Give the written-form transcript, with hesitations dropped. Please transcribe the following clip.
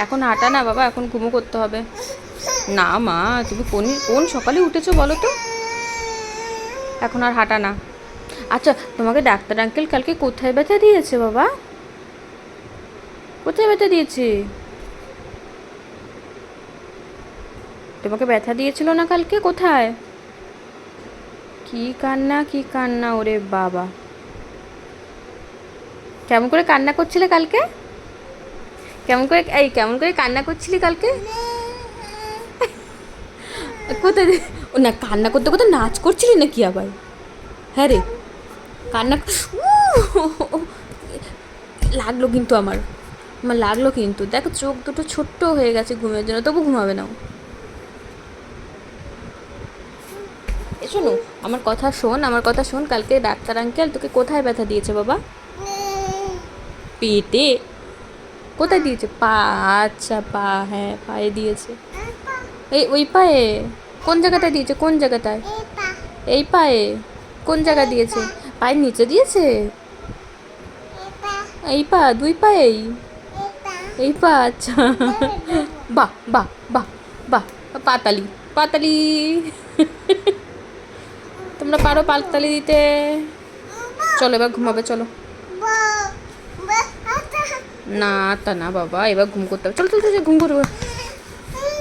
এখন হাঁটা না বাবা, এখন ঘুমো করতে হবে। না মা, তুমি কোন সকালে উঠেছো বলো তো? এখন আর হাঁটা না। আচ্ছা, তোমাকে ডাক্তার আঙ্কেল কালকে কোথায় ব্যথা দিয়েছে বাবা? কোথায় ব্যথা দিয়েছে? তোমাকে ব্যথা দিয়েছিল না কালকে? কোথায়? কি কান্না, কি কান্না, ওরে বাবা! কেমন করে কান্না করছিলে কালকে? কেমন করে কান্না করছিলি কালকে? কোথায়? ও না, কান্না করতে করতে নাচ করছিলি নাকি আবার? হ্যাঁ রে, কান্না লাগলো কিন্তু আমার আমার লাগলো কিন্তু। দেখো চোখ দুটো ছোট্ট হয়ে গেছে ঘুমের জন্য, তবু ঘুমাবে না ও। এ শোনো, আমার কথা শোন, কালকে ডাক্তার আঙ্কেল তোকে কোথায় ব্যথা দিয়েছে বাবা? পেটে? কোথায় দিয়েছে? পা? আচ্ছা, পা, হ্যাঁ পায়ে দিয়েছে। এই ওই পায়ে? কোন জায়গাটায় দিয়েছে, কোন জায়গাটায়? এই পায়ে? কোন জায়গা দিয়েছে? পায়ের নিচে দিয়েছে? এই পা, দুই পায়েই? এই পা, আচ্ছা। বাহ বাহ বাহ বাহ, পাতালি পাতালি। তোমরা পারো পাতালি দিতে। চলো এবার ঘুমাবে, চলো। না তা না বাবা, এবার ঘুম করতে হবে, চলো চলো চলো, ঘুম করবে।